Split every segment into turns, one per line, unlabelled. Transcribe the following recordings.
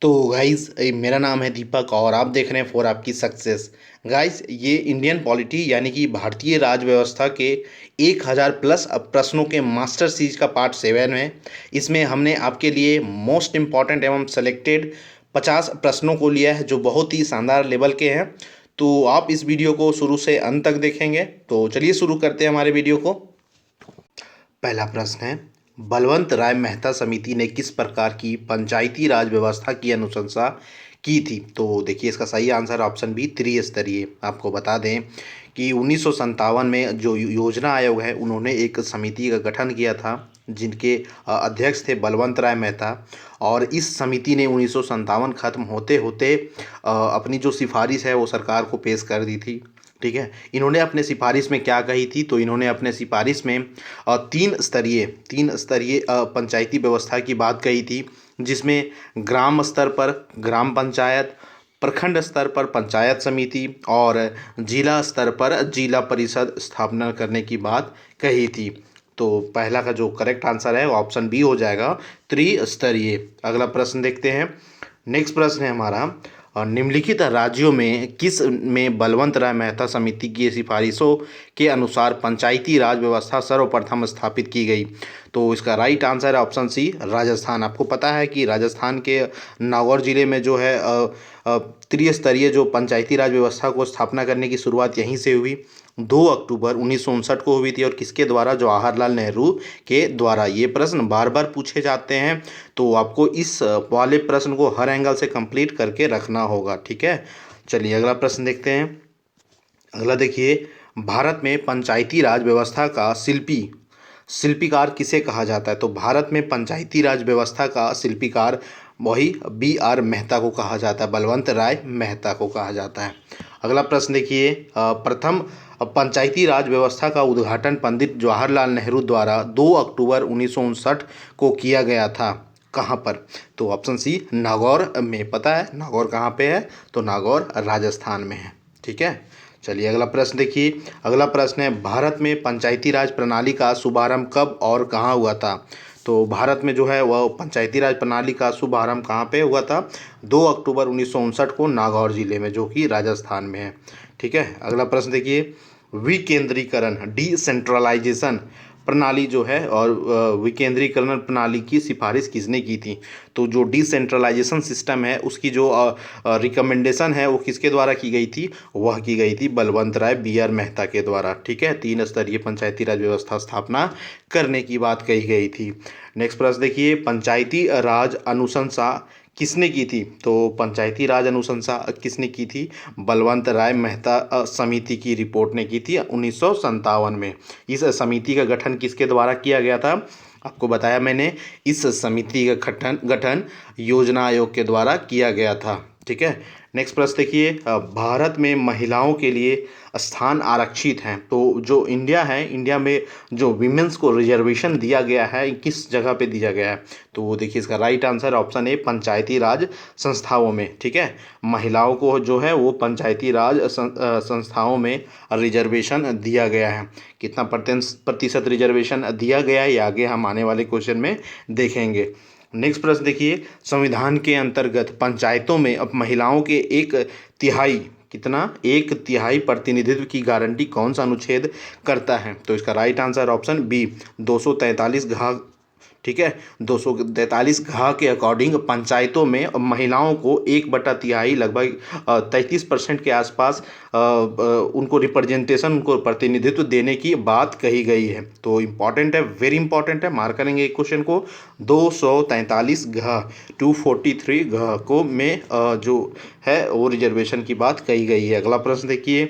तो गाइस मेरा नाम है दीपक और आप देख रहे हैं फॉर आपकी सक्सेस। गाइस ये इंडियन पॉलिटी यानी कि भारतीय राज व्यवस्था के 1000 प्लस प्रश्नों के मास्टर सीरीज का पार्ट 7 है। इसमें हमने आपके लिए मोस्ट इम्पॉर्टेंट एवं सेलेक्टेड 50 प्रश्नों को लिया है जो बहुत ही शानदार लेवल के हैं। तो आप इस वीडियो को शुरू से अंत तक देखेंगे। तो चलिए शुरू करते हैं हमारे वीडियो को। पहला प्रश्न है, बलवंत राय मेहता समिति ने किस प्रकार की पंचायती राज व्यवस्था की अनुशंसा की थी? तो देखिए इसका सही आंसर ऑप्शन बी त्रिस्तरीय। आपको बता दें कि 1957 में जो योजना आयोग है उन्होंने एक समिति का गठन किया था जिनके अध्यक्ष थे बलवंत राय मेहता। और इस समिति ने 1957 खत्म होते होते अपनी जो सिफारिश है वो सरकार को पेश कर दी थी। ठीक है, इन्होंने अपने सिफारिश में क्या कही थी? तो इन्होंने अपने सिफारिश में तीन स्तरीय पंचायती व्यवस्था की बात कही थी, जिसमें ग्राम स्तर पर ग्राम पंचायत, प्रखंड स्तर पर पंचायत समिति और जिला स्तर पर जिला परिषद स्थापना करने की बात कही थी। तो पहला का जो करेक्ट आंसर है वो ऑप्शन बी हो जाएगा, त्रिस्तरीय। अगला प्रश्न देखते हैं। नेक्स्ट प्रश्न है हमारा, निम्नलिखित राज्यों में किस में बलवंत राय मेहता समिति की सिफारिशों के अनुसार पंचायती राज व्यवस्था सर्वप्रथम स्थापित की गई? तो इसका राइट आंसर है ऑप्शन सी, राजस्थान। आपको पता है कि राजस्थान के नागौर जिले में जो है त्रिस्तरीय जो पंचायती राज व्यवस्था को स्थापना करने की शुरुआत यहीं से हुई। 2 अक्टूबर 1959 को हुई थी। और किसके द्वारा? जवाहरलाल नेहरू के द्वारा। ये प्रश्न बार बार पूछे जाते हैं, तो आपको इस वाले प्रश्न को हर एंगल से कंप्लीट करके रखना होगा। ठीक है, चलिए अगला प्रश्न देखते हैं। अगला देखिए, भारत में पंचायती राज व्यवस्था का शिल्पीकार किसे कहा जाता है? तो भारत में पंचायती राज व्यवस्था का शिल्पीकार वही B.R. मेहता को कहा जाता है, बलवंत राय मेहता को कहा जाता है। अगला प्रश्न देखिए, प्रथम पंचायती राज व्यवस्था का उद्घाटन पंडित जवाहरलाल नेहरू द्वारा 2 अक्टूबर 1959 को किया गया था। कहाँ पर? तो ऑप्शन सी, नागौर में। पता है नागौर कहाँ पे है? तो नागौर राजस्थान में है। ठीक है, चलिए अगला प्रश्न देखिए। अगला प्रश्न है, भारत में पंचायती राज प्रणाली का शुभारंभ कब और कहाँ हुआ था? तो भारत में जो है वह पंचायती राज प्रणाली का शुभारंभ कहाँ पे हुआ था? 2 अक्टूबर 1959 को नागौर जिले में, जो कि राजस्थान में है। ठीक है, अगला प्रश्न देखिए, विकेंद्रीकरण डिसेंट्रलाइजेशन प्रणाली जो है और विकेंद्रीकरण प्रणाली की सिफारिश किसने की थी? तो जो डिसेंट्रलाइजेशन सिस्टम है उसकी जो रिकमेंडेशन है वो किसके द्वारा की गई थी? वह की गई थी बलवंत राय B.R. मेहता के द्वारा। ठीक है, 3 स्तरीय पंचायती राज व्यवस्था स्थापना करने की बात कही गई थी। नेक्स्ट प्रश्न देखिए, पंचायती राज अनुशंसा किसने की थी? तो पंचायती राज अनुशंसा किसने की थी? बलवंत राय मेहता समिति की रिपोर्ट ने की थी 1957 में। इस समिति का गठन किसके द्वारा किया गया था? आपको बताया मैंने, इस समिति का गठन योजना आयोग के द्वारा किया गया था। ठीक है, नेक्स्ट प्रश्न देखिए, भारत में महिलाओं के लिए स्थान आरक्षित हैं, तो जो इंडिया है, इंडिया में जो विमेंस को रिजर्वेशन दिया गया है किस जगह पे दिया गया है? तो वो देखिए इसका राइट आंसर ऑप्शन ए, पंचायती राज संस्थाओं में। ठीक है, महिलाओं को जो है वो पंचायती राज संस्थाओं में रिजर्वेशन दिया गया है। कितना प्रतिशत रिजर्वेशन दिया गया है ये आगे हम आने वाले क्वेश्चन में देखेंगे। नेक्स्ट प्रश्न देखिए, संविधान के अंतर्गत पंचायतों में अब महिलाओं के 1/3 कितना 1/3 प्रतिनिधित्व की गारंटी कौन सा अनुच्छेद करता है? तो इसका राइट आंसर ऑप्शन बी, 243 घ। ठीक है, 243 घ के अकॉर्डिंग पंचायतों में महिलाओं को 1/3 लगभग 33% के आसपास उनको रिप्रेजेंटेशन, उनको प्रतिनिधित्व देने की बात कही गई है। तो इम्पॉर्टेंट है, वेरी इंपॉर्टेंट है, मार्क करेंगे एक क्वेश्चन को। 243 घ 243 घ को में जो है वो रिजर्वेशन की बात कही गई है। अगला प्रश्न देखिए,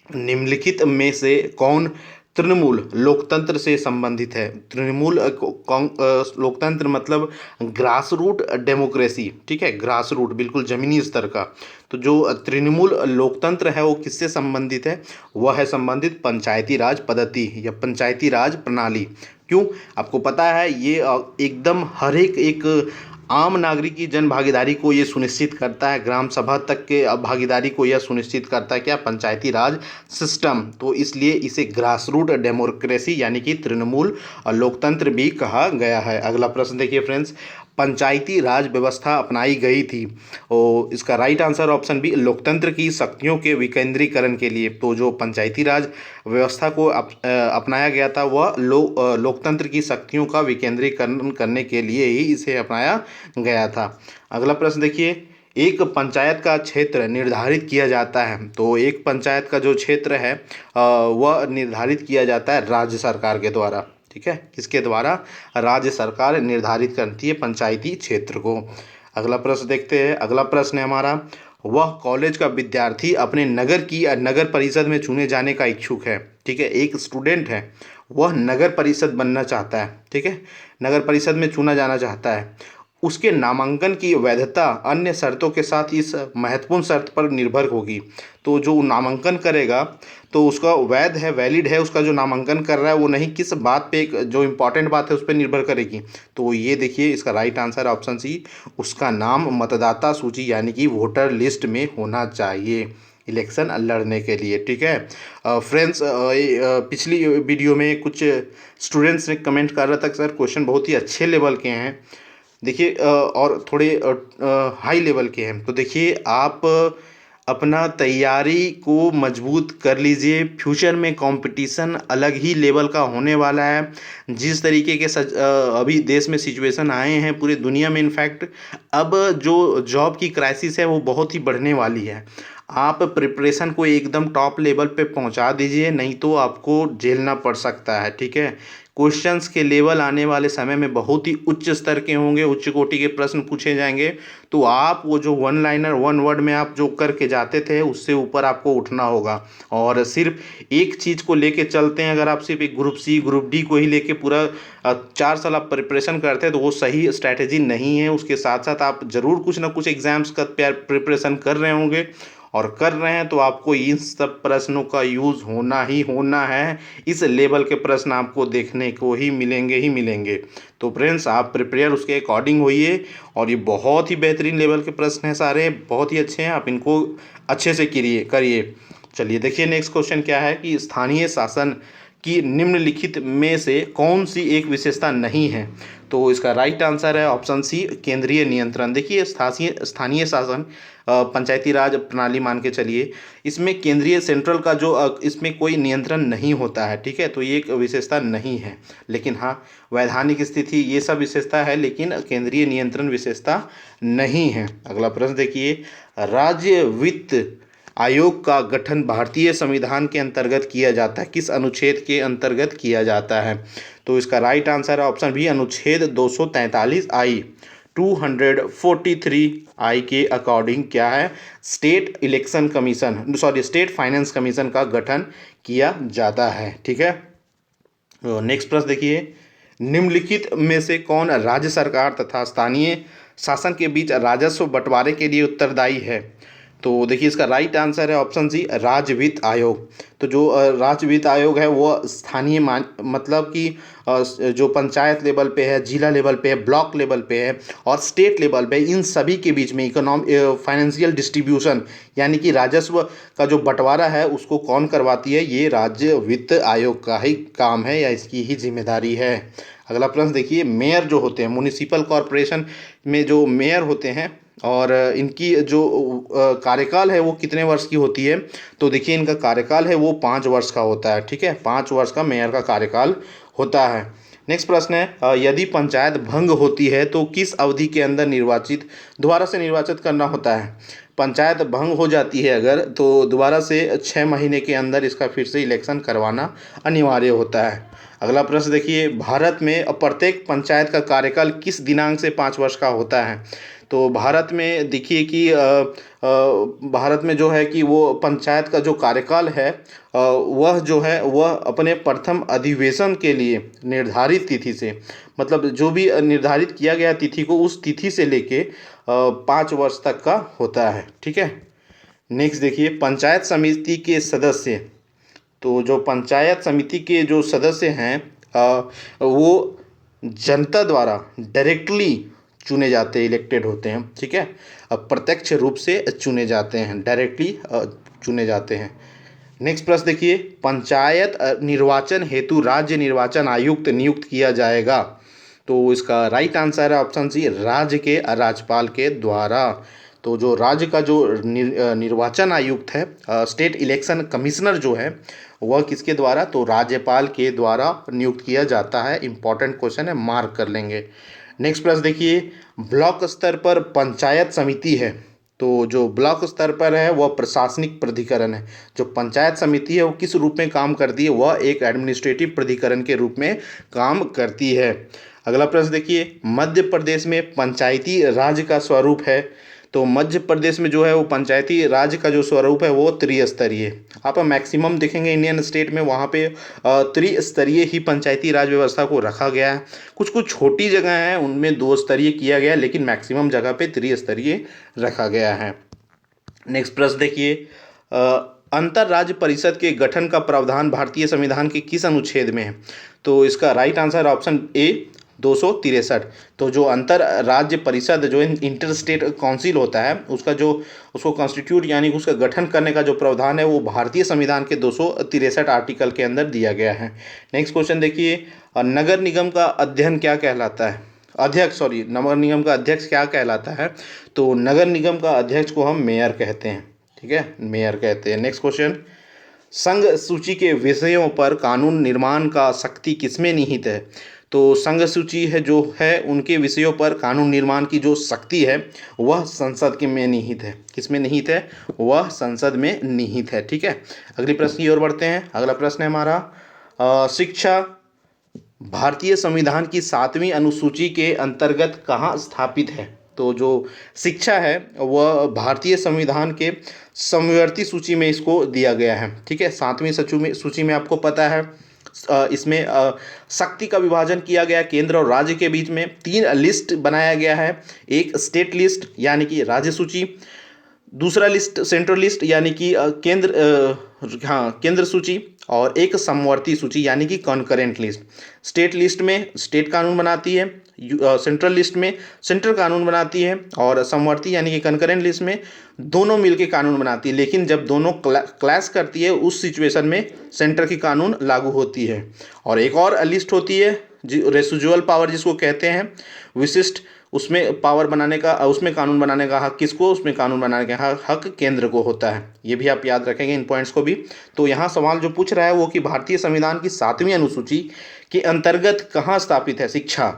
निम्नलिखित में से कौन तृणमूल लोकतंत्र से संबंधित है? तृणमूल लोकतंत्र मतलब ग्रास रूट डेमोक्रेसी। ठीक है, ग्रास रूट बिल्कुल जमीनी स्तर का। तो जो तृणमूल लोकतंत्र है वो किससे संबंधित है? वह है संबंधित पंचायती राज पद्धति या पंचायती राज प्रणाली। क्यों? आपको पता है ये एकदम हर एक आम नागरिक की जन भागीदारी को ये सुनिश्चित करता है, ग्राम सभा तक के भागीदारी को यह सुनिश्चित करता है क्या? पंचायती राज सिस्टम। तो इसलिए इसे ग्रास रूट डेमोक्रेसी यानी कि तृणमूल लोकतंत्र भी कहा गया है। अगला प्रश्न देखिए फ्रेंड्स, पंचायती राज व्यवस्था अपनाई गई थी। और इसका राइट आंसर ऑप्शन बी, लोकतंत्र की शक्तियों के विकेंद्रीकरण के लिए। तो जो पंचायती राज व्यवस्था को अपनाया गया था वह लोकतंत्र की शक्तियों का विकेंद्रीकरण करने के लिए ही इसे अपनाया गया था। अगला प्रश्न देखिए, एक पंचायत का क्षेत्र निर्धारित किया जाता है। तो एक पंचायत का जो क्षेत्र है वह निर्धारित किया जाता है राज्य सरकार के द्वारा। ठीक है, किसके द्वारा? राज्य सरकार निर्धारित करती है पंचायती क्षेत्र को। अगला प्रश्न देखते हैं। अगला प्रश्न है हमारा, वह कॉलेज का विद्यार्थी अपने नगर की नगर परिषद में चुने जाने का इच्छुक है। ठीक है, एक स्टूडेंट है, वह नगर परिषद बनना चाहता है। ठीक है, नगर परिषद में चुना जाना चाहता है। उसके नामांकन की वैधता अन्य शर्तों के साथ इस महत्वपूर्ण शर्त पर निर्भर होगी। तो जो नामांकन करेगा तो उसका वैध है, वैलिड है, उसका जो नामांकन कर रहा है वो नहीं, किस बात पे, एक जो इम्पॉर्टेंट बात है उस पर निर्भर करेगी। तो ये देखिए इसका राइट आंसर ऑप्शन सी, उसका नाम मतदाता सूची यानी कि वोटर लिस्ट में होना चाहिए इलेक्शन लड़ने के लिए। ठीक है फ्रेंड्स, पिछली वीडियो में कुछ स्टूडेंट्स ने कमेंट कर रहा था कि सर क्वेश्चन बहुत ही अच्छे लेवल के हैं, देखिए और थोड़े हाई लेवल के हैं। तो देखिए आप अपना तैयारी को मजबूत कर लीजिए, फ्यूचर में कंपटीशन अलग ही लेवल का होने वाला है। जिस तरीके के अभी देश में सिचुएशन आए हैं, पूरी दुनिया में इनफैक्ट अब जो जॉब की क्राइसिस है वो बहुत ही बढ़ने वाली है। आप प्रिपरेशन को एकदम टॉप लेवल पे पहुंचा दीजिए, नहीं तो आपको झेलना पड़ सकता है। ठीक है, क्वेश्चंस के लेवल आने वाले समय में बहुत ही उच्च स्तर के होंगे, उच्च कोटि के प्रश्न पूछे जाएंगे। तो आप वो जो वन लाइनर वन वर्ड में आप जो करके जाते थे उससे ऊपर आपको उठना होगा। और सिर्फ एक चीज़ को लेके चलते हैं, अगर आप सिर्फ एक ग्रुप सी ग्रुप डी को ही लेके पूरा 4 साल आप प्रिपरेशन करते हैं तो वो सही स्ट्रैटेजी नहीं है। उसके साथ साथ आप ज़रूर कुछ ना कुछ एग्जाम्स का प्रिपरेशन कर रहे होंगे और कर रहे हैं, तो आपको इन सब प्रश्नों का यूज़ होना ही होना है। इस लेवल के प्रश्न आपको देखने को ही मिलेंगे। तो फ्रेंड्स आप प्रिपेयर उसके अकॉर्डिंग होइए, और ये बहुत ही बेहतरीन लेवल के प्रश्न हैं, सारे बहुत ही अच्छे हैं, आप इनको अच्छे से करिए। चलिए देखिए नेक्स्ट क्वेश्चन क्या है कि स्थानीय शासन की निम्नलिखित में से कौन सी एक विशेषता नहीं है। तो इसका राइट आंसर है ऑप्शन सी, केंद्रीय नियंत्रण। देखिए स्थानीय शासन पंचायती राज प्रणाली मान के चलिए, इसमें केंद्रीय सेंट्रल का जो इसमें कोई नियंत्रण नहीं होता है। ठीक है, तो ये एक विशेषता नहीं है। लेकिन हाँ, वैधानिक स्थिति ये सब विशेषता है, लेकिन केंद्रीय नियंत्रण विशेषता नहीं है। अगला प्रश्न देखिए, राज्य वित्त आयोग का गठन भारतीय संविधान के अंतर्गत किया जाता है, किस अनुच्छेद के अंतर्गत किया जाता है। तो इसका राइट आंसर है ऑप्शन बी, अनुच्छेद 243 आई 243 आई के अकॉर्डिंग क्या है, स्टेट फाइनेंस कमीशन का गठन किया जाता है। ठीक है, नेक्स्ट प्रश्न देखिए, निम्नलिखित में से कौन राज्य सरकार तथा स्थानीय शासन के बीच राजस्व बंटवारे के लिए उत्तरदायी है। तो देखिए इसका राइट आंसर है ऑप्शन सी, राज्य वित्त आयोग। तो जो राज्य वित्त आयोग है वो स्थानीय मतलब कि जो पंचायत लेवल पे है, जिला लेवल पे है, ब्लॉक लेवल पे है और स्टेट लेवल पे, इन सभी के बीच में फाइनेंशियल डिस्ट्रीब्यूशन यानी कि राजस्व का जो बंटवारा है उसको कौन करवाती है, ये राज्य वित्त आयोग का ही काम है या इसकी ही जिम्मेदारी है। अगला प्रश्न देखिए, मेयर जो होते हैं म्युनिसिपल कॉरपोरेशन में जो मेयर होते हैं और इनकी जो कार्यकाल है वो कितने वर्ष की होती है। तो देखिए इनका कार्यकाल है वो 5 वर्ष का होता है। ठीक है, 5 वर्ष का मेयर का कार्यकाल होता है। नेक्स्ट प्रश्न है, यदि पंचायत भंग होती है तो किस अवधि के अंदर दोबारा से निर्वाचित करना होता है। पंचायत भंग हो जाती है अगर, तो दोबारा से 6 महीने के अंदर इसका फिर से इलेक्शन करवाना अनिवार्य होता है। अगला प्रश्न देखिए, भारत में प्रत्येक पंचायत का कार्यकाल किस दिनांक से 5 वर्ष का होता है। तो भारत में देखिए कि भारत में जो है कि वो पंचायत का जो कार्यकाल है वह जो है वह अपने प्रथम अधिवेशन के लिए निर्धारित तिथि से, मतलब जो भी निर्धारित किया गया तिथि को उस तिथि से लेके 5 वर्ष तक का होता है। ठीक है, नेक्स्ट देखिए, पंचायत समिति के सदस्य। तो जो पंचायत समिति के जो सदस्य हैं वो जनता द्वारा डायरेक्टली चुने जाते हैं, इलेक्टेड होते हैं। ठीक है, प्रत्यक्ष रूप से चुने जाते हैं, डायरेक्टली चुने जाते हैं। नेक्स्ट प्रश्न देखिए, पंचायत निर्वाचन हेतु राज्य निर्वाचन आयुक्त नियुक्त किया जाएगा। तो इसका राइट आंसर है ऑप्शन सी, राज्य के राज्यपाल के द्वारा। तो जो राज्य का जो निर्वाचन आयुक्त है, स्टेट इलेक्शन कमिश्नर जो है, वह किसके द्वारा, तो राज्यपाल के द्वारा नियुक्त किया जाता है। इंपॉर्टेंट क्वेश्चन है, मार्क कर लेंगे। नेक्स्ट प्रश्न देखिए, ब्लॉक स्तर पर पंचायत समिति है, तो जो ब्लॉक स्तर पर है वह प्रशासनिक प्राधिकरण है। जो पंचायत समिति है वो किस रूप में काम करती है, वह एक एडमिनिस्ट्रेटिव प्राधिकरण के रूप में काम करती है। अगला प्रश्न देखिए, मध्य प्रदेश में पंचायती राज का स्वरूप है, तो मध्य प्रदेश में जो है वो पंचायती राज का जो स्वरूप है वो त्रिस्तरीय। आप मैक्सिमम देखेंगे इंडियन स्टेट में वहाँ पे त्रिस्तरीय ही पंचायती राज व्यवस्था को रखा गया है। कुछ कुछ छोटी जगह हैं उनमें दो स्तरीय किया गया है, लेकिन मैक्सिमम जगह पे त्रिस्तरीय रखा गया है। नेक्स्ट प्रश्न देखिए, अंतर राज्य परिषद के गठन का प्रावधान भारतीय संविधान के किस अनुच्छेद में है, तो इसका राइट आंसर ऑप्शन ए 263। तो जो अंतर राज्य परिषद जो इंटर स्टेट काउंसिल होता है उसका जो उसको कॉन्स्टिट्यूट यानी उसका गठन करने का जो प्रावधान है वो भारतीय संविधान के 263 आर्टिकल के अंदर दिया गया है। नेक्स्ट क्वेश्चन देखिए, नगर निगम का अध्ययन क्या कहलाता है, नगर निगम का अध्यक्ष क्या कहलाता है, तो नगर निगम का अध्यक्ष को हम मेयर कहते हैं। ठीक है, मेयर कहते हैं। नेक्स्ट क्वेश्चन, संघ सूची के विषयों पर कानून निर्माण का शक्ति किसमें निहित है, तो संघ सूची है जो है उनके विषयों पर कानून निर्माण की जो शक्ति है वह संसद के में निहित है। किसमें निहित है, वह संसद में निहित है। ठीक है, अगले प्रश्न की ओर बढ़ते हैं। अगला प्रश्न है हमारा, शिक्षा भारतीय संविधान की 7वीं अनुसूची के अंतर्गत कहाँ स्थापित है, तो जो शिक्षा है वह भारतीय संविधान के समवर्ती सूची में इसको दिया गया है। ठीक है, 7वीं सूची में आपको पता है इसमें शक्ति का विभाजन किया गया, केंद्र और राज्य के बीच में 3 लिस्ट बनाया गया है। एक स्टेट लिस्ट यानी कि राज्य सूची, दूसरा लिस्ट सेंट्रल लिस्ट यानी कि केंद्र सूची, और एक समवर्ती सूची यानी कि कॉन्करेंट लिस्ट। स्टेट लिस्ट में स्टेट कानून बनाती है, सेंट्रल लिस्ट में सेंट्रल कानून बनाती है, और समवर्ती यानी कि कॉन्करेंट लिस्ट में दोनों मिलके कानून बनाती है। लेकिन जब दोनों क्लैश करती है उस सिचुएशन में सेंटर की कानून लागू होती है। और एक और लिस्ट होती है रेसिजुअल पावर जिसको कहते हैं, विशिष्ट, उसमें पावर बनाने का, उसमें कानून बनाने का हक किसको, उसमें कानून बनाने का हक केंद्र को होता है। ये भी आप याद रखेंगे इन पॉइंट्स को भी। तो यहाँ सवाल जो पूछ रहा है वो कि भारतीय संविधान की 7वीं अनुसूची के अंतर्गत कहाँ स्थापित है शिक्षा,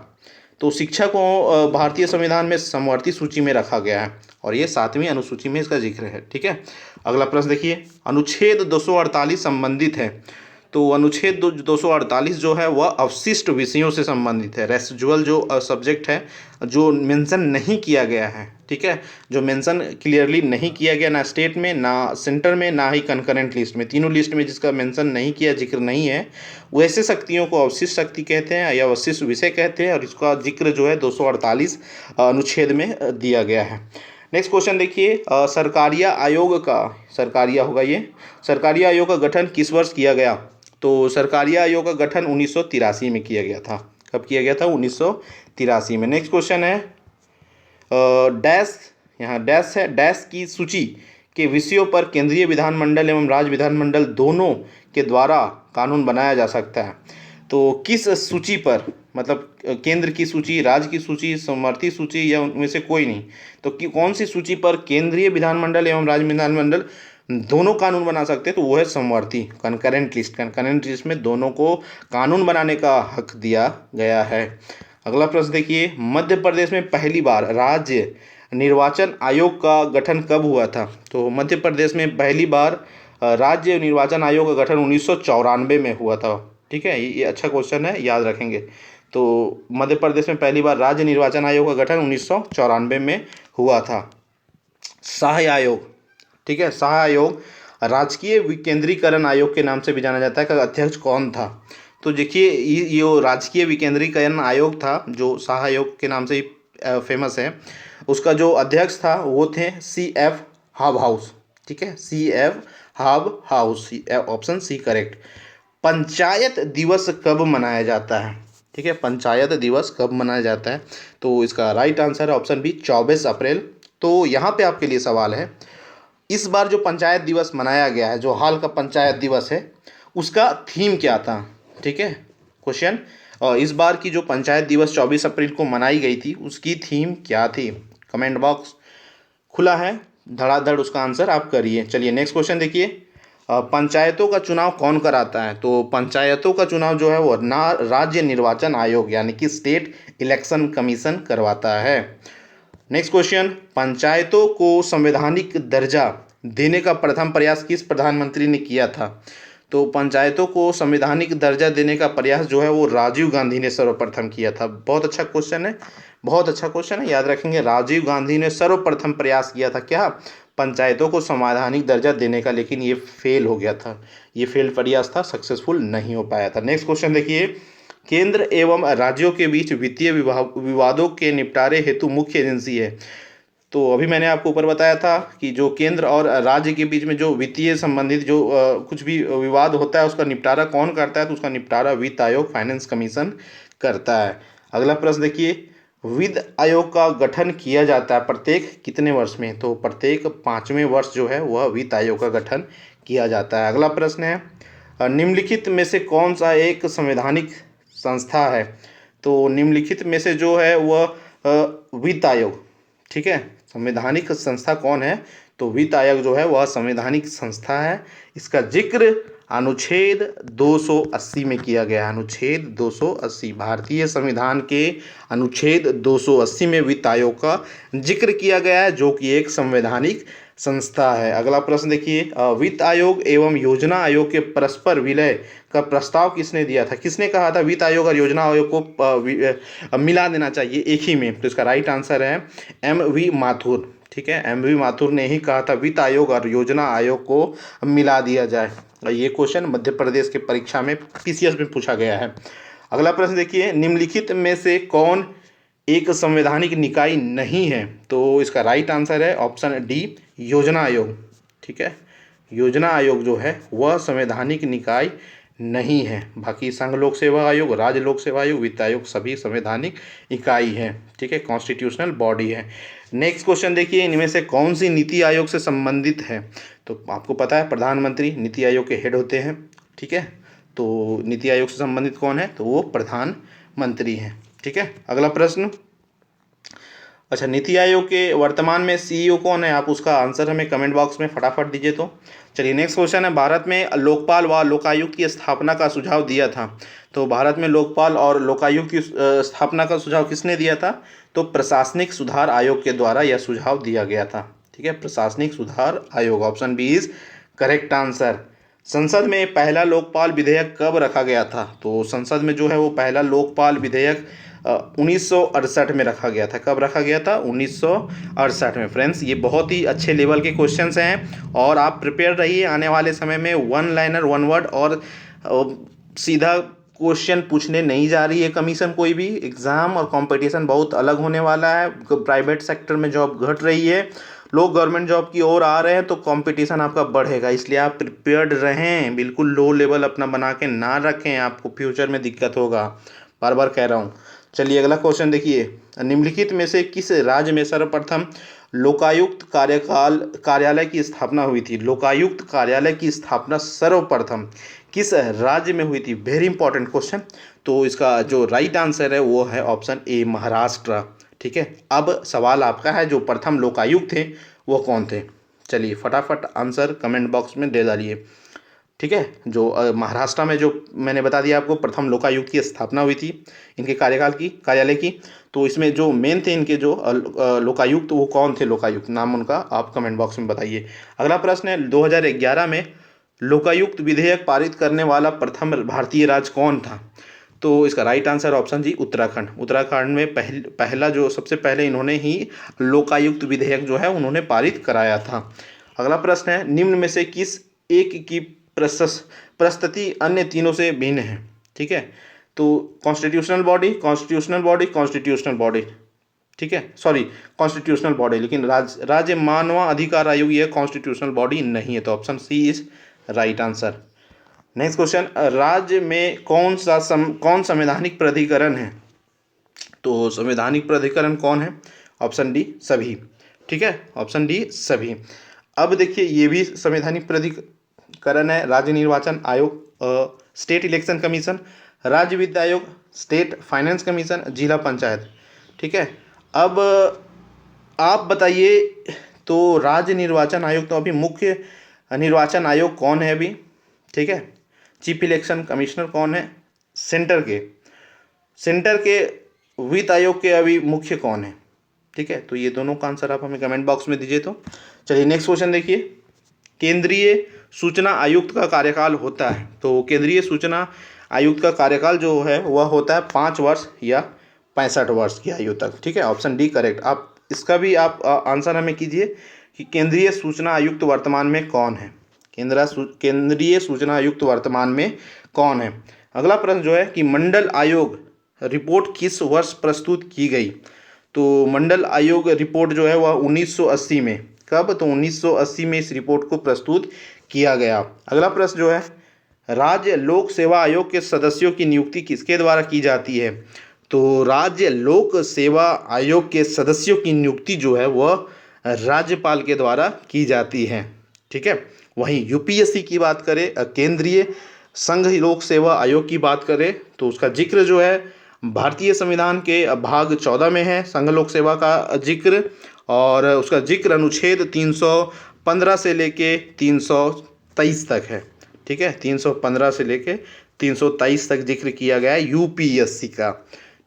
तो शिक्षा को भारतीय संविधान में समवर्ती सूची में रखा गया है और ये 7वीं अनुसूची में इसका जिक्र है। ठीक है, अगला प्रश्न देखिए, अनुच्छेद 248 संबंधित है, तो अनुच्छेद 248 जो है वह अवशिष्ट विषयों से संबंधित है। रेसिजुअल जो सब्जेक्ट है जो मेंशन नहीं किया गया है, ठीक है, जो मेंशन क्लियरली नहीं किया गया ना स्टेट में, ना सेंटर में, ना ही कंकरेंट लिस्ट में, तीनों लिस्ट में जिसका मेंशन नहीं किया, जिक्र नहीं है, वैसे शक्तियों को अवशिष्ट शक्ति कहते हैं या अवशिष्ट विषय कहते हैं, और इसका जिक्र जो है 248 अनुच्छेद में दिया गया है। नेक्स्ट क्वेश्चन देखिए, सरकारिया आयोग का, सरकारिया होगा ये, सरकारिया आयोग का गठन किस वर्ष किया गया, तो सरकारिया आयोग का गठन 1983 में किया गया था। कब किया गया था, 1983 में। नेक्स्ट क्वेश्चन है, डैश, यहाँ डैश है, डैश की सूची के विषयों पर केंद्रीय विधानमंडल एवं राज्य विधानमंडल दोनों के द्वारा कानून बनाया जा सकता है, तो किस सूची पर, मतलब केंद्र की सूची, राज्य की सूची, समवर्ती सूची, या उनमें से कोई नहीं, तो कौन सी सूची पर केंद्रीय विधानमंडल एवं राज्य विधानमंडल दोनों कानून बना सकते हैं, तो वो है समवर्ती, कनकरेंट लिस्ट। कनकरेंट लिस्ट में दोनों को कानून बनाने का हक दिया गया है। अगला प्रश्न देखिए, मध्य प्रदेश में पहली बार राज्य निर्वाचन आयोग का गठन कब हुआ था, तो मध्य प्रदेश में पहली बार राज्य निर्वाचन आयोग का गठन 1994 में हुआ था। ठीक है, ये अच्छा क्वेश्चन है, याद रखेंगे। तो मध्य प्रदेश में पहली बार राज्य निर्वाचन आयोग का गठन 1994 में हुआ था। शाह आयोग, ठीक है, शाह आयोग राजकीय विकेंद्रीकरण आयोग के नाम से भी जाना जाता है। का अध्यक्ष कौन था, तो देखिए ये राजकीय विकेंद्रीकरण आयोग था जो शाह आयोग के नाम से ही फेमस है। उसका जो अध्यक्ष था वो थे CF हाबहाउस। ठीक है, CF Hobhouse, option C correct. Panchayat दिवस कब मनाया जाता है, ठीक है, पंचायत दिवस कब मनाया जाता है, तो इसका राइट आंसर है ऑप्शन बी 24 अप्रैल। तो यहाँ पे आपके लिए सवाल है, इस बार जो पंचायत दिवस मनाया गया है, जो हाल का पंचायत दिवस है, उसका थीम क्या था। ठीक है क्वेश्चन, और इस बार की जो पंचायत दिवस 24 अप्रैल को मनाई गई थी उसकी थीम क्या थी? कमेंट बॉक्स खुला है, धड़ाधड़ उसका आंसर आप करिए। चलिए नेक्स्ट क्वेश्चन देखिए। पंचायतों का चुनाव कौन कराता है? तो पंचायतों का चुनाव जो है वो ना राज्य निर्वाचन आयोग यानी कि स्टेट इलेक्शन कमीशन करवाता है। नेक्स्ट क्वेश्चन, पंचायतों को संवैधानिक दर्जा देने का प्रथम प्रयास किस प्रधानमंत्री ने किया था? तो पंचायतों को संवैधानिक दर्जा देने का प्रयास जो है वो राजीव गांधी ने सर्वप्रथम किया था। बहुत अच्छा क्वेश्चन है, बहुत अच्छा क्वेश्चन है, याद रखेंगे। राजीव गांधी ने सर्वप्रथम प्रयास किया था क्या? पंचायतों को संवैधानिक दर्जा देने का, लेकिन ये फेल हो गया था। ये फेल्ड प्रयास था, सक्सेसफुल नहीं हो पाया था। नेक्स्ट क्वेश्चन देखिए। केंद्र एवं राज्यों के बीच वित्तीय विवादों के निपटारे हेतु मुख्य एजेंसी है। तो अभी मैंने आपको ऊपर बताया था कि जो केंद्र और राज्य के बीच में जो वित्तीय संबंधित जो कुछ भी विवाद होता है उसका निपटारा कौन करता है? तो उसका निपटारा वित्त आयोग, फाइनेंस कमीशन करता है। अगला प्रश्न देखिए। वित्त आयोग का गठन किया जाता है प्रत्येक कितने वर्ष में? तो प्रत्येक 5वें वर्ष जो है वह वित्त आयोग का गठन किया जाता है। अगला प्रश्न है, निम्नलिखित में से कौन सा एक संवैधानिक संस्था है? तो निम्नलिखित में से जो है वह वित्त आयोग, ठीक है। संवैधानिक संस्था कौन है? तो वित्त आयोग जो है वह संवैधानिक संस्था है। इसका जिक्र अनुच्छेद 280 में किया गया है। अनुच्छेद 280, भारतीय संविधान के अनुच्छेद 280 में वित्त आयोग का जिक्र किया गया है, जो कि एक संवैधानिक संस्था है। अगला प्रश्न देखिए। वित्त आयोग एवं योजना आयोग के परस्पर विलय का प्रस्ताव किसने दिया था? किसने कहा था वित्त आयोग और योजना आयोग को मिला देना चाहिए एक ही में? तो इसका राइट आंसर है एम.वी. माथुर, ठीक है। एम.वी. माथुर ने ही कहा था वित्त आयोग और योजना आयोग को मिला दिया जाए। ये क्वेश्चन मध्य प्रदेश के परीक्षा में पीसीएस में पूछा गया है। अगला प्रश्न देखिए। निम्नलिखित में से कौन एक संवैधानिक निकाय नहीं है? तो इसका राइट आंसर है ऑप्शन डी, योजना आयोग, ठीक है। योजना आयोग जो है वह संवैधानिक निकाय नहीं है। बाकी संघ लोक सेवा आयोग, राज्य लोक सेवा आयोग, वित्त आयोग सभी संवैधानिक इकाई है, ठीक है, कॉन्स्टिट्यूशनल बॉडी है। नेक्स्ट क्वेश्चन देखिए। इनमें से कौन सी नीति आयोग से संबंधित है? तो आपको पता है प्रधानमंत्री नीति आयोग के हेड होते हैं, ठीक है। तो नीति आयोग से संबंधित कौन है? तो वो प्रधानमंत्री हैं, ठीक है। अगला प्रश्न, अच्छा, नीति आयोग के वर्तमान में सीईओ कौन है? आप उसका आंसर हमें कमेंट बॉक्स में फटाफट दीजिए। तो चलिए नेक्स्ट क्वेश्चन है। भारत में लोकपाल व लोकायुक्त की स्थापना का सुझाव दिया था। तो भारत में लोकपाल और लोकायुक्त की स्थापना का सुझाव किसने दिया था? तो प्रशासनिक सुधार आयोग के द्वारा यह सुझाव दिया गया था, ठीक है। प्रशासनिक सुधार आयोग, option B is correct answer. संसद में पहला लोकपाल विधेयक कब रखा गया था? तो संसद में जो है वो पहला लोकपाल विधेयक 1968 में रखा गया था। कब रखा गया था? 1968 में। फ्रेंड्स, ये बहुत ही अच्छे लेवल के क्वेश्चंस हैं और आप प्रिपेयर रहिए। आने वाले समय में वन लाइनर, वन वर्ड और सीधा क्वेश्चन पूछने नहीं जा रही है कमीशन कोई भी। एग्ज़ाम और कंपटीशन बहुत अलग होने वाला है। प्राइवेट सेक्टर में जॉब घट रही है, लोग गवर्नमेंट जॉब की ओर आ रहे हैं, तो कंपटीशन आपका बढ़ेगा। इसलिए आप प्रिपेयर्ड रहें, बिल्कुल लो लेवल अपना बना के ना रखें, आपको फ्यूचर में दिक्कत होगा, बार बार कह रहा हूँ। चलिए अगला क्वेश्चन देखिए। निम्नलिखित में से किस राज्य में सर्वप्रथम लोकायुक्त कार्यालय की स्थापना हुई थी? लोकायुक्त कार्यालय की स्थापना सर्वप्रथम किस राज्य में हुई थी? Very important question. तो इसका जो राइट आंसर है वो है ऑप्शन ए, महाराष्ट्र, ठीक है। अब सवाल आपका है, जो प्रथम लोकायुक्त थे वो कौन थे? चलिए फटाफट आंसर कमेंट बॉक्स में दे डालिए, ठीक है। जो महाराष्ट्र में जो मैंने बता दिया आपको प्रथम लोकायुक्त की स्थापना हुई थी इनके कार्यालय की। तो इसमें जो मेन थे इनके जो लोकायुक्त, वो कौन थे लोकायुक्त? नाम उनका आप कमेंट बॉक्स में बताइए। अगला प्रश्न है, 2011 में लोकायुक्त विधेयक पारित करने वाला प्रथम भारतीय राज्य कौन था? तो इसका राइट आंसर ऑप्शन जी, उत्तराखंड। उत्तराखंड में पहला जो सबसे पहले इन्होंने ही लोकायुक्त विधेयक जो है उन्होंने पारित कराया था। अगला प्रश्न है, निम्न में से किस एक की प्रस्तुति अन्य तीनों से भिन्न है? ठीक है। तो कॉन्स्टिट्यूशनल बॉडी, ठीक है, सॉरी कॉन्स्टिट्यूशनल बॉडी, लेकिन राज्य मानवाधिकार आयोग यह कॉन्स्टिट्यूशनल बॉडी नहीं है। तो option C is right answer. Next question, राज्य में कौन संवैधानिक प्राधिकरण है? तो संवैधानिक प्राधिकरण कौन है? ऑप्शन डी सभी, ठीक है, ऑप्शन डी सभी। अब देखिए ये भी संवैधानिक प्राधिकरण है, राज्य निर्वाचन आयोग, स्टेट इलेक्शन कमीशन, राज्य वित्त आयोग, स्टेट फाइनेंस कमीशन, जिला पंचायत। ठीक है, अब आप बताइए तो राज्य निर्वाचन आयोग, तो अभी मुख्य निर्वाचन आयोग कौन है अभी? ठीक है, चीफ इलेक्शन कमिश्नर कौन है? सेंटर के वित्त आयोग के अभी मुख्य कौन है? ठीक है, तो ये दोनों का आंसर आप हमें कमेंट बॉक्स में दीजिए। तो चलिए नेक्स्ट क्वेश्चन देखिए, केंद्रीय सूचना आयुक्त का कार्यकाल होता है, तो केंद्रीय सूचना आयुक्त का कार्यकाल जो है वह होता है 5 वर्ष या 65 वर्ष की आयु तक। ठीक है, ऑप्शन डी करेक्ट। आप इसका भी आप आंसर हमें कीजिए कि केंद्रीय सूचना आयुक्त वर्तमान में कौन है? केंद्रीय सूचना आयुक्त वर्तमान में कौन है? अगला प्रश्न जो है कि मंडल आयोग रिपोर्ट किस वर्ष प्रस्तुत की गई? तो मंडल आयोग रिपोर्ट जो है वह 1980 में, कब? तो 1980 में इस रिपोर्ट को प्रस्तुत किया गया। अगला प्रश्न जो है, राज्य लोक सेवा आयोग के सदस्यों की नियुक्ति किसके द्वारा की जाती है? तो राज्य लोक सेवा आयोग के सदस्यों की नियुक्ति जो है वह राज्यपाल के द्वारा की जाती है। ठीक है, वहीं यूपीएससी की बात करें, केंद्रीय संघ लोक सेवा आयोग की बात करें, तो उसका जिक्र जो है भारतीय संविधान के भाग 14 में है, संघ लोक सेवा का जिक्र, और उसका जिक्र अनुच्छेद 315 से लेके 323 तक है। ठीक है, 315 से लेके 323 तक जिक्र किया गया है यूपीएससी का।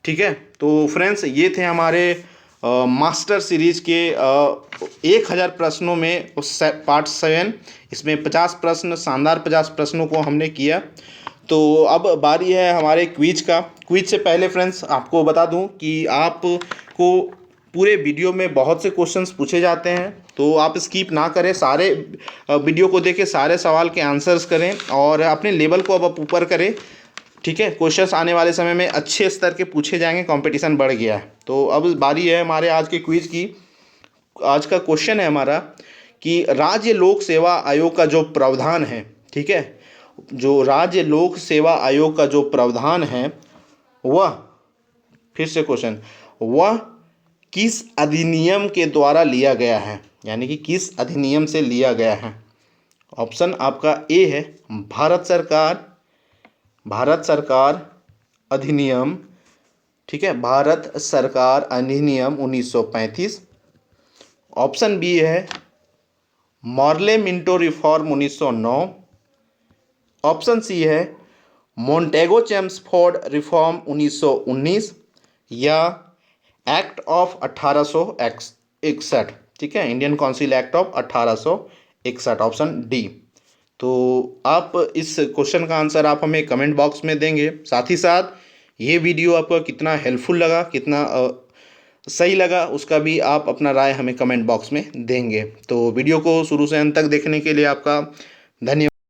ठीक है, तो फ्रेंड्स ये थे हमारे मास्टर सीरीज के 1000 प्रश्नों में पार्ट 7। इसमें 50 प्रश्न, शानदार 50 प्रश्नों को हमने किया। तो अब बारी है हमारे क्विज का। क्विज से पहले फ्रेंड्स आपको बता दूं कि आपको पूरे वीडियो में बहुत से क्वेश्चंस पूछे जाते हैं, तो आप स्किप ना करें, सारे वीडियो को देखें, सारे सवाल के आंसर्स करें और अपने लेवल को अब आप ऊपर करें। ठीक है, क्वेश्चंस आने वाले समय में अच्छे स्तर के पूछे जाएंगे, कंपटीशन बढ़ गया है। तो अब बारी है हमारे आज के क्विज की। आज का क्वेश्चन है हमारा कि राज्य लोक सेवा आयोग का जो प्रावधान है, ठीक है, जो राज्य लोक सेवा आयोग का जो प्रावधान है वह, फिर से क्वेश्चन, वह किस अधिनियम के द्वारा लिया गया है? यानी कि किस अधिनियम से लिया गया है? ऑप्शन आपका ए है भारत सरकार अधिनियम। ठीक है, भारत सरकार अधिनियम 1935। ऑप्शन बी है Morley Minto reform 1909। Option C है मोंटेगो चेम्सफोर्ड रिफॉर्म 1919 या एक्ट ऑफ 1861। ठीक है, Indian council act of 1861, option D. तो आप इस क्वेश्चन का आंसर आप हमें कमेंट बॉक्स में देंगे। साथ ही साथ ये वीडियो आपको कितना हेल्पफुल लगा, कितना सही लगा, उसका भी आप अपना राय हमें कमेंट बॉक्स में देंगे। तो वीडियो को शुरू से अंत तक देखने के लिए आपका धन्यवाद।